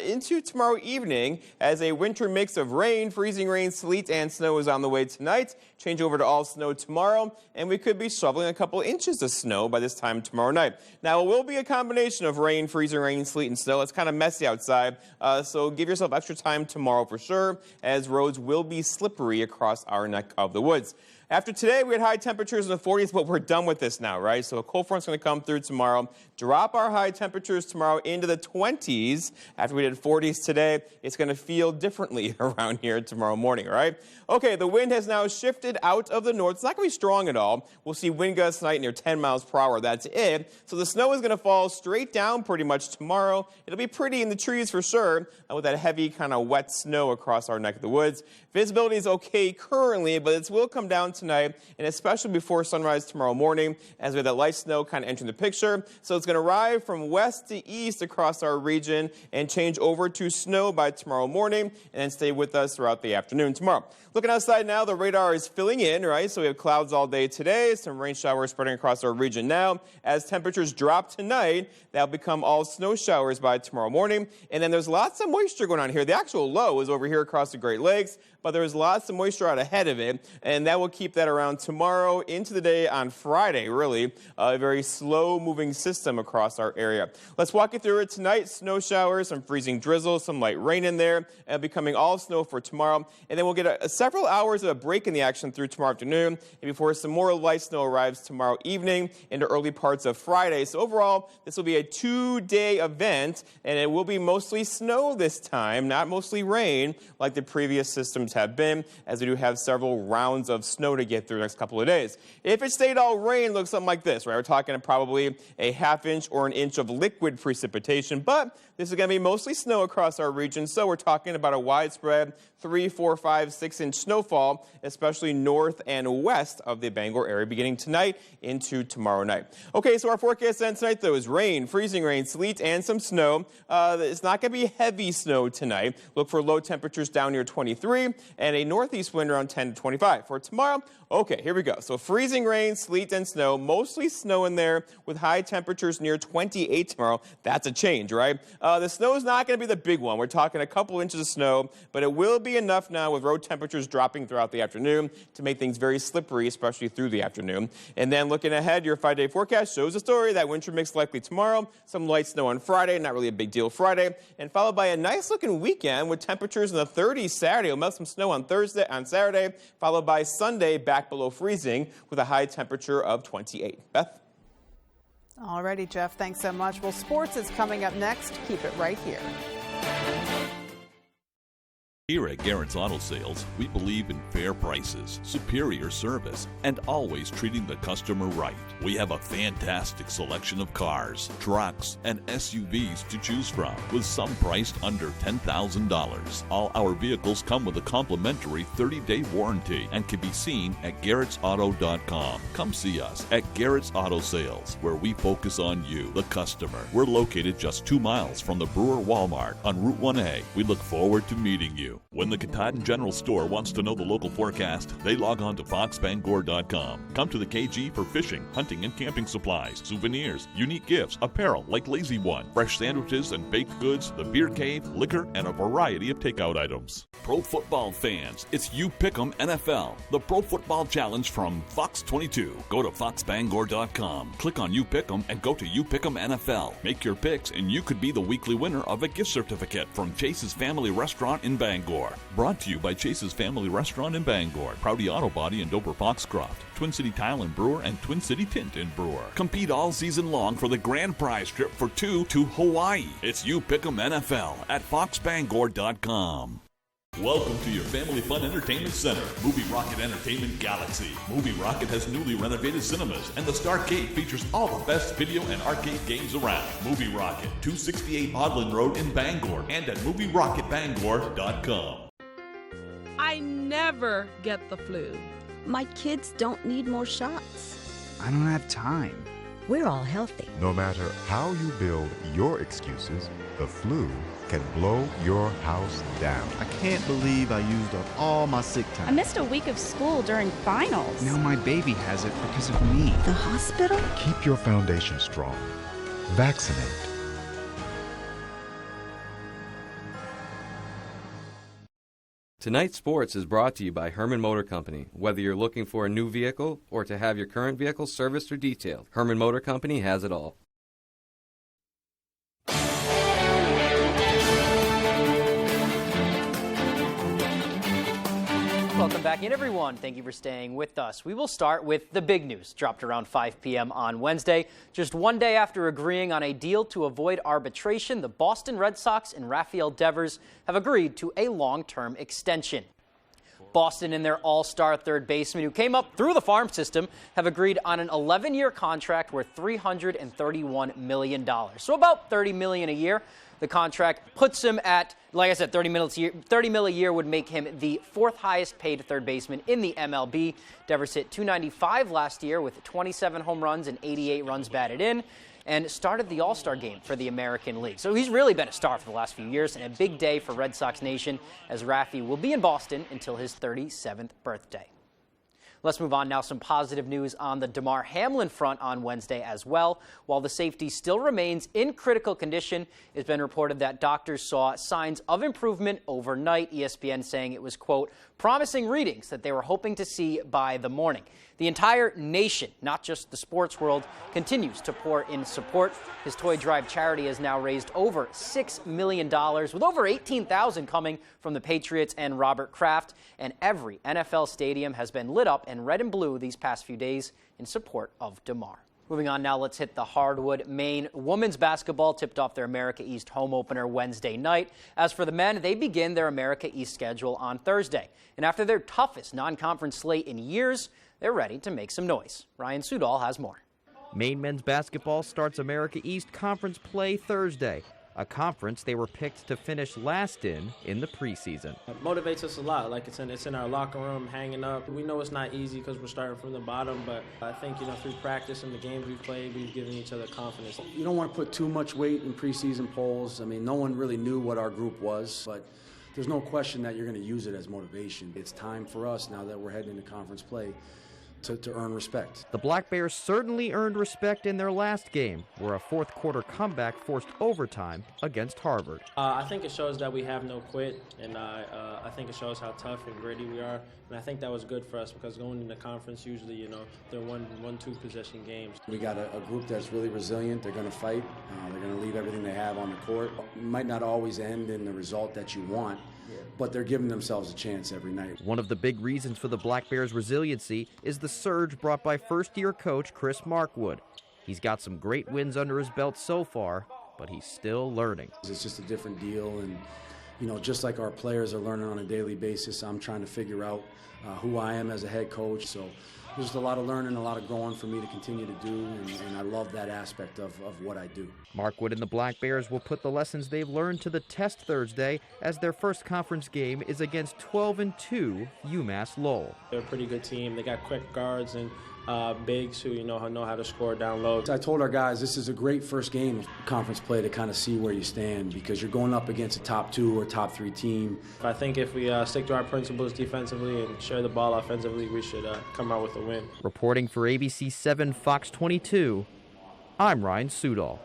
into tomorrow evening, as a winter mix of rain, freezing rain, sleet, and snow is on the way tonight. Change over to all snow tomorrow, and we could be shoveling a couple inches of snow by this time tomorrow night. Now, it will be a combination of rain, freezing rain, sleet, and snow. It's kind of messy outside, so give yourself extra time tomorrow for sure, as roads will be slippery across our neck of the woods. After today, we had high temperatures in the 40s, but we're done with this now, right? So a cold front's going to come through tomorrow, drop our high temperatures tomorrow into the 20s. After we did 40s today, it's going to feel differently around here tomorrow morning, right? Okay, the wind has now shifted out of the north. It's not going to be strong at all. We'll see wind gusts tonight near 10 miles per hour. That's it. So the snow is going to fall straight down pretty much tomorrow. It'll be pretty in the trees for sure, with that heavy kind of wet snow across our neck of the woods. Visibility is okay currently, but it will come down tonight, and especially before sunrise tomorrow morning, as we have that light snow kind of entering the picture. So it's going to arrive from west to east across our region and change over to snow by tomorrow morning, and then stay with us throughout the afternoon tomorrow. Looking outside now, the radar is filling in, right? So we have clouds all day today, some rain showers spreading across our region now. As temperatures drop tonight, that'll become all snow showers by tomorrow morning. And then there's lots of moisture going on here. The actual low is over here across the Great Lakes, but there's lots of moisture out ahead of it, and that will keep that around tomorrow into the day on Friday, really. A very slow-moving system across our area. Let's walk you through it tonight. Snow showers, some freezing drizzle, some light rain in there, and becoming all snow for tomorrow. And then we'll get several hours of a break in the action through tomorrow afternoon, and before some more light snow arrives tomorrow evening into early parts of Friday. So overall, this will be a 2-day event, and it will be mostly snow this time, not mostly rain like the previous systems have been, as we do have several rounds of snow to get through the next couple of days. If it stayed all rain, it looks something like this, right? We're talking probably a ½ inch or an inch of liquid precipitation, but this is going to be mostly snow across our region, so we're talking about a widespread 3, 4, 5, 6-inch snowfall, especially north and west of the Bangor area, beginning tonight into tomorrow night. Okay, so our forecast then tonight, though, is rain, freezing rain, sleet, and some snow. It's not going to be heavy snow tonight. Look for low temperatures down near 23 and a northeast wind around 10 to 25. For tomorrow, okay, here we go. So freezing rain, sleet, and snow, mostly snow in there with high temperatures near 28 tomorrow. That's a change, right? The snow is not going to be the big one. We're talking a couple inches of snow, but it will be enough now with road temperatures dropping throughout the afternoon to make things very slippery, especially through the afternoon. And then looking ahead, your 5-day forecast shows a story. That winter mix likely tomorrow, some light snow on Friday, not really a big deal Friday, and followed by a nice looking weekend with temperatures in the 30s Saturday. We'll melt some snow on Saturday, followed by Sunday back below freezing with a high temperature of 28. Beth? Alrighty, Jeff, thanks so much. Well, sports is coming up next. Keep it right here. Here at Garrett's Auto Sales, we believe in fair prices, superior service, and always treating the customer right. We have a fantastic selection of cars, trucks, and SUVs to choose from, with some priced under $10,000. All our vehicles come with a complimentary 30-day warranty and can be seen at garrettsauto.com. Come see us at Garrett's Auto Sales, where we focus on you, the customer. We're located just 2 miles from the Brewer Walmart on Route 1A. We look forward to meeting you. you. When the Katahdin General Store wants to know the local forecast, they log on to foxbangor.com. Come to the KG for fishing, hunting, and camping supplies, souvenirs, unique gifts, apparel like Lazy One, fresh sandwiches and baked goods, the beer cave, liquor, and a variety of takeout items. Pro football fans, it's You Pick'em NFL, the Pro Football Challenge from Fox 22. Go to foxbangor.com, click on You Pick'em, and go to You Pick'em NFL. Make your picks, and you could be the weekly winner of a gift certificate from Chase's Family Restaurant in Bangor. Brought to you by Chase's Family Restaurant in Bangor, Prouty Auto Body in Dover Foxcroft, Twin City Tile and Brewer, and Twin City Tint in Brewer. Compete all season long for the grand prize trip for 2 to Hawaii. It's You Pick'em NFL at foxbangor.com. Welcome to your family fun entertainment center, Movie Rocket Entertainment Galaxy. Movie Rocket has newly renovated cinemas, and the Starcade features all the best video and arcade games around. Movie Rocket, 268 Audlin Road in Bangor, and at movierocketbangor.com. I never get the flu. My kids don't need more shots. I don't have time. We're all healthy. No matter how you build your excuses, the flu can blow your house down. I can't believe I used up all my sick time. I missed a week of school during finals. Now my baby has it because of me. The hospital? Keep your foundation strong. Vaccinate. Tonight's Sports is brought to you by Herman Motor Company. Whether you're looking for a new vehicle or to have your current vehicle serviced or detailed, Herman Motor Company has it all. Welcome back in, everyone. Thank you for staying with us. We will start with the big news, dropped around 5 p.m. on Wednesday. Just one day after agreeing on a deal to avoid arbitration, the Boston Red Sox and Rafael Devers have agreed to a long-term extension. Boston and their all-star third baseman, who came up through the farm system, have agreed on an 11-year contract worth $331 million. So about $30 million a year. The contract puts him at, like I said, $30 million a year would make him the fourth highest paid third baseman in the MLB. Devers hit .295 last year with 27 home runs and 88 runs batted in, and started the All-Star game for the American League. So he's really been a star for the last few years, and a big day for Red Sox Nation, as Rafi will be in Boston until his 37th birthday. Let's move on now. Some positive news on the Damar Hamlin front on Wednesday as well. While the safety still remains in critical condition, it's been reported that doctors saw signs of improvement overnight. ESPN saying it was, quote, promising readings that they were hoping to see by the morning. The entire nation, not just the sports world, continues to pour in support. His Toy Drive charity has now raised over $6 million, with over $18,000 coming from the Patriots and Robert Kraft. And every NFL stadium has been lit up in red and blue these past few days in support of Damar. Moving on now, let's hit the hardwood. Maine women's basketball tipped off their America East home opener Wednesday night. As for the men, they begin their America East schedule on Thursday. And after their toughest non-conference slate in years, they're ready to make some noise. Ryan Sudol has more. Maine men's basketball starts America East Conference play Thursday, a conference they were picked to finish last in the preseason. It motivates us a lot. Like it's in our locker room, hanging up. We know it's not easy because we're starting from the bottom, but I think through practice and the games we've played, we've given each other confidence. You don't want to put too much weight in preseason polls. I mean, no one really knew what our group was, but there's no question that you're going to use it as motivation. It's time for us, now that we're heading into conference play, to earn respect. The Black Bears certainly earned respect in their last game, where a fourth quarter comeback forced overtime against Harvard. I think it shows that we have no quit, and I think it shows how tough and gritty we are. And I think that was good for us because going into conference, usually, they're one-two possession games. We got a group that's really resilient. They're going to fight. They're going to leave everything they have on the court. It might not always end in the result that you want, but they're giving themselves a chance every night. One of the big reasons for the Black Bears' resiliency is the surge brought by first-year coach Chris Markwood. He's got some great wins under his belt so far, but he's still learning. It's just a different deal, and just like our players are learning on a daily basis, I'm trying to figure out who I am as a head coach. So there's a lot of learning, a lot of growing for me to continue to do, and I love that aspect of what I do. Markwood and the Black Bears will put the lessons they've learned to the test Thursday, as their first conference game is against 12-2 UMass Lowell. They're a pretty good team. They got quick guards, and bigs who know how to score down low. I told our guys this is a great first game of conference play to kind of see where you stand, because you're going up against a top 2 or top 3 team. I think if we stick to our principles defensively and share the ball offensively, we should come out with a win. Reporting for ABC 7 Fox 22, I'm Ryan Sudol.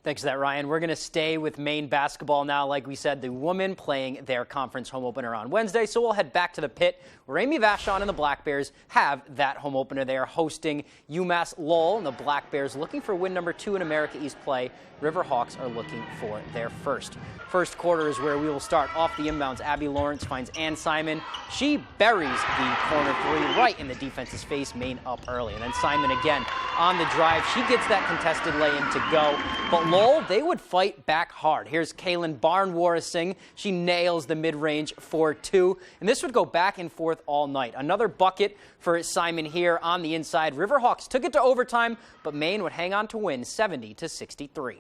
Thanks for that, Ryan. We're going to stay with Maine basketball now. Like we said, the women playing their conference home opener on Wednesday. So we'll head back to the pit where Amy Vachon and the Black Bears have that home opener. They are hosting UMass Lowell, and the Black Bears looking for win number 2 in America East play. Riverhawks are looking for their first. First quarter is where we will start off the inbounds. Abby Lawrence finds Ann Simon. She buries the corner 3 right in the defense's face. Maine up early. And then Simon again on the drive. She gets that contested lay-in to go. But Lowell, they would fight back hard. Here's Kaylin Barnwarising. She nails the mid-range for 2. And this would go back and forth all night. Another bucket for Simon here on the inside. Riverhawks took it to overtime, but Maine would hang on to win 70-63.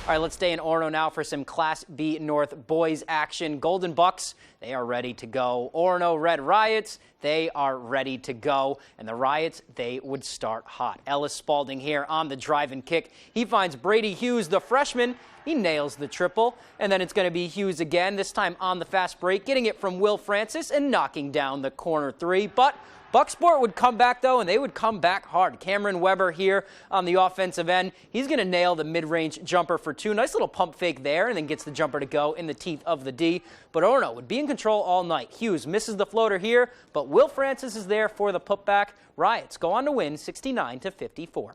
All right, let's stay in Orono now for some Class B North boys action. Golden Bucks, they are ready to go. Orono Red Riots, they are ready to go. And the Riots, they would start hot. Ellis Spalding here on the drive and kick. He finds Brady Hughes, the freshman. He nails the triple. And then it's going to be Hughes again, this time on the fast break, getting it from Will Francis and knocking down the corner 3. But Bucksport would come back, though, and they would come back hard. Cameron Weber here on the offensive end. He's going to nail the mid-range jumper for 2. Nice little pump fake there, and then gets the jumper to go in the teeth of the D. But Orono would be in control all night. Hughes misses the floater here, but Will Francis is there for the putback. Riots go on to win 69-54.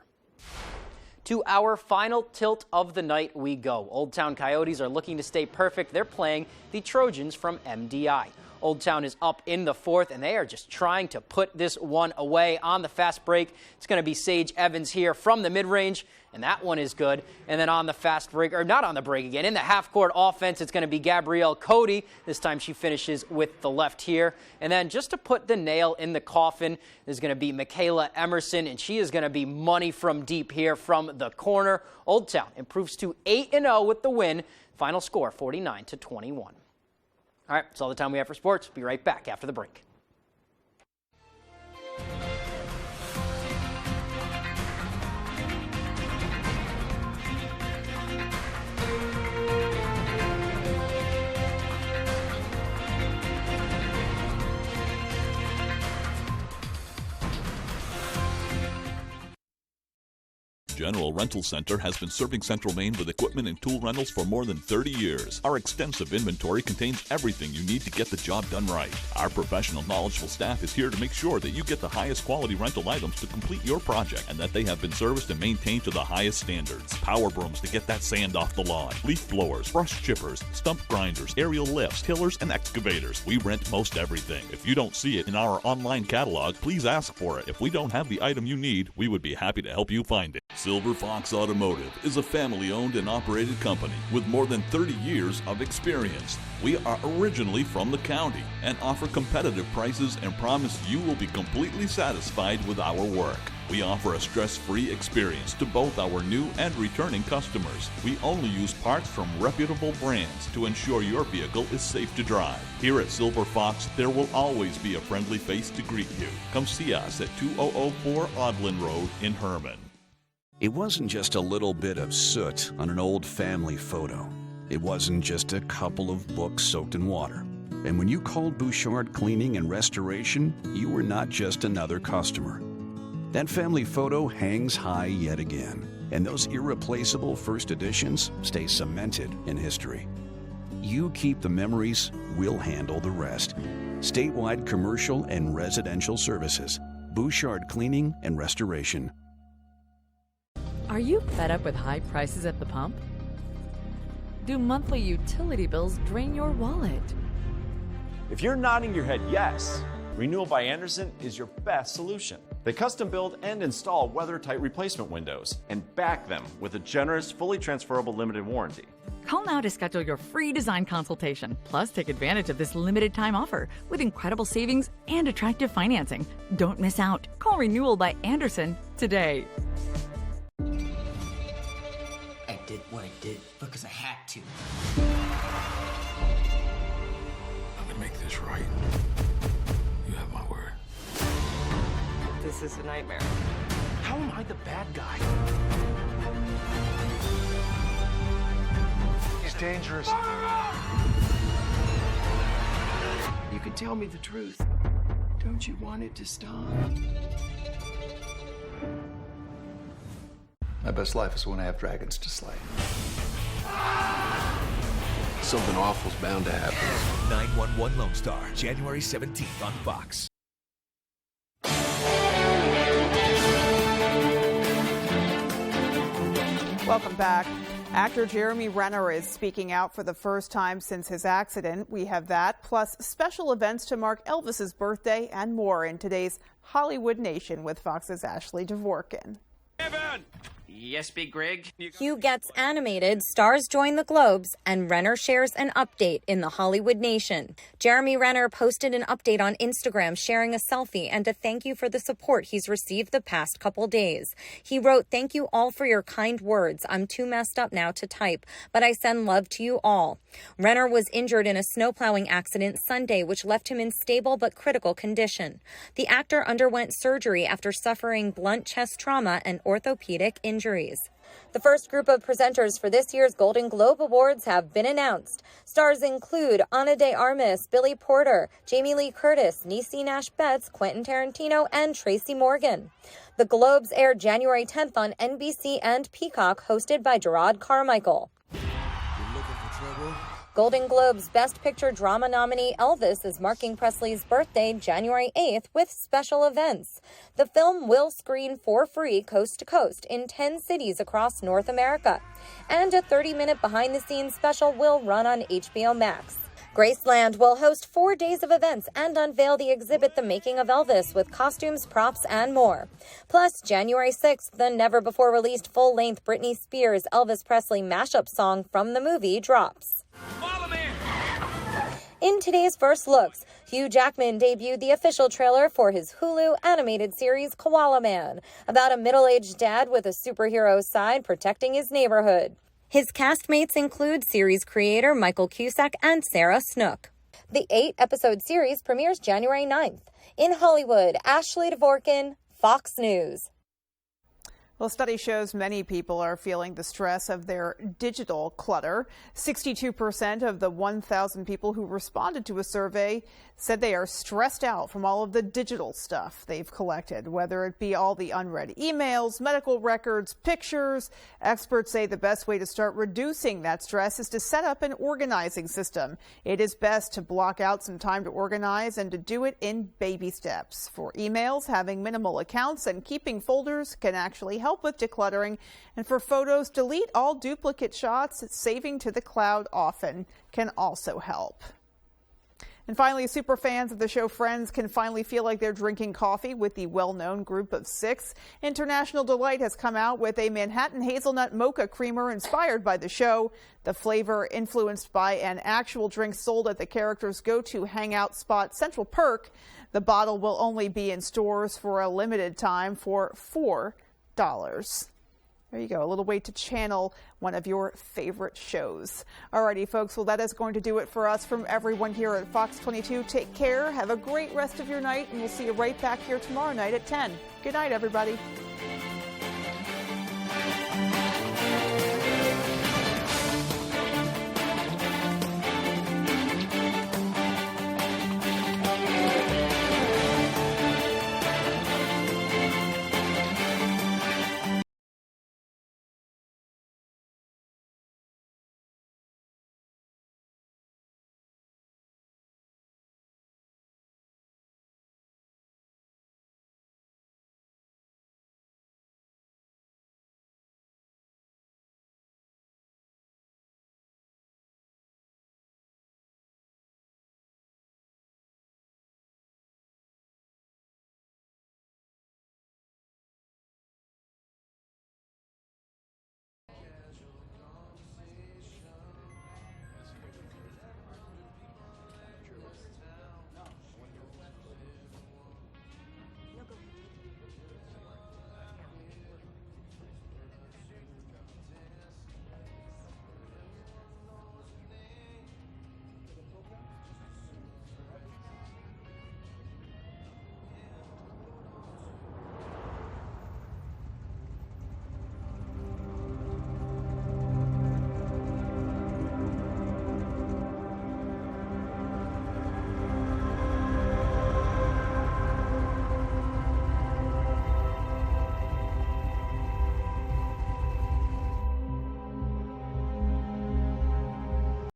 To our final tilt of the night we go. Old Town Coyotes are looking to stay perfect. They're playing the Trojans from MDI. Old Town is up in the 4th, and they are just trying to put this one away on the fast break. It's going to be Sage Evans here from the mid-range, and that one is good. And then on the fast break, or not on the break again, in the half-court offense, it's going to be Gabrielle Cody. This time she finishes with the left here. And then just to put the nail in the coffin is going to be Michaela Emerson, and she is going to be money from deep here from the corner. Old Town improves to 8-0 with the win. Final score, 49-21. All right, that's all the time we have for sports. Be right back after the break. General Rental Center has been serving Central Maine with equipment and tool rentals for more than 30 years. Our extensive inventory contains everything you need to get the job done right. Our professional, knowledgeable staff is here to make sure that you get the highest quality rental items to complete your project and that they have been serviced and maintained to the highest standards. Power brooms to get that sand off the lawn, leaf blowers, brush chippers, stump grinders, aerial lifts, tillers, and excavators. We rent most everything. If you don't see it in our online catalog, please ask for it. If we don't have the item you need, we would be happy to help you find it. Silver Fox Automotive is a family-owned and operated company with more than 30 years of experience. We are originally from the county and offer competitive prices and promise you will be completely satisfied with our work. We offer a stress-free experience to both our new and returning customers. We only use parts from reputable brands to ensure your vehicle is safe to drive. Here at Silver Fox, there will always be a friendly face to greet you. Come see us at 2004 Audlin Road in Herman. It wasn't just a little bit of soot on an old family photo. It wasn't just a couple of books soaked in water. And when you called Bouchard Cleaning and Restoration, you were not just another customer. That family photo hangs high yet again, and those irreplaceable first editions stay cemented in history. You keep the memories, we'll handle the rest. Statewide commercial and residential services. Bouchard Cleaning and Restoration. Are you fed up with high prices at the pump? Do monthly utility bills drain your wallet? If you're nodding your head yes, Renewal by Andersen is your best solution. They custom build and install weather-tight replacement windows and back them with a generous, fully transferable limited warranty. Call now to schedule your free design consultation. Plus, take advantage of this limited time offer with incredible savings and attractive financing. Don't miss out. Call Renewal by Andersen today. I did what I did because I had to. I'm gonna make this right. You have my word. This is a nightmare. How am I the bad guy? He's dangerous. You can tell me the truth. Don't you want it to stop? My best life is when I have dragons to slay. Something awful's bound to happen. 911 Lone Star, January 17th on Fox. Welcome back. Actor Jeremy Renner is speaking out for the first time since his accident. We have that, plus special events to mark Elvis's birthday and more in today's Hollywood Nation with Fox's Ashley Dvorkin. Evan! Yes, Big Greg? Hugh gets animated, stars join the Globes, and Renner shares an update in the Hollywood Nation. Jeremy Renner posted an update on Instagram sharing a selfie and a thank you for the support he's received the past couple days. He wrote, "Thank you all for your kind words. I'm too messed up now to type, but I send love to you all." Renner was injured in a snowplowing accident Sunday, which left him in stable but critical condition. The actor underwent surgery after suffering blunt chest trauma and orthopedic injuries. The first group of presenters for this year's Golden Globe Awards have been announced. Stars include Ana de Armas, Billy Porter, Jamie Lee Curtis, Niecy Nash-Betts, Quentin Tarantino, and Tracy Morgan. The Globes aired January 10th on NBC and Peacock, hosted by Gerard Carmichael. Golden Globe's Best Picture Drama nominee Elvis is marking Presley's birthday January 8th with special events. The film will screen for free coast to coast in 10 cities across North America. And a 30-minute behind-the-scenes special will run on HBO Max. Graceland will host 4 days of events and unveil the exhibit The Making of Elvis with costumes, props, and more. Plus, January 6th, the never-before-released full-length Britney Spears Elvis Presley mashup song from the movie drops. Follow me! In today's First Looks, Hugh Jackman debuted the official trailer for his Hulu animated series Koala Man, about a middle-aged dad with a superhero side protecting his neighborhood. His castmates include series creator Michael Cusack and Sarah Snook. The 8-episode series premieres January 9th. In Hollywood, Ashley Dvorkin, Fox News. Well, a study shows many people are feeling the stress of their digital clutter. 62% of the 1,000 people who responded to a survey said they are stressed out from all of the digital stuff they've collected, whether it be all the unread emails, medical records, pictures. Experts say the best way to start reducing that stress is to set up an organizing system. It is best to block out some time to organize and to do it in baby steps. For emails, having minimal accounts and keeping folders can actually help with decluttering. And for photos, delete all duplicate shots. Saving to the cloud often can also help. And finally, super fans of the show Friends can finally feel like they're drinking coffee with the well-known Group of Six. International Delight has come out with a Manhattan hazelnut mocha creamer inspired by the show. The flavor influenced by an actual drink sold at the characters' go-to hangout spot, Central Perk. The bottle will only be in stores for a limited time for $4. There you go, a little way to channel one of your favorite shows. Alrighty, folks, well, that is going to do it for us from everyone here at Fox 22. Take care, have a great rest of your night, and we'll see you right back here tomorrow night at 10. Good night, everybody.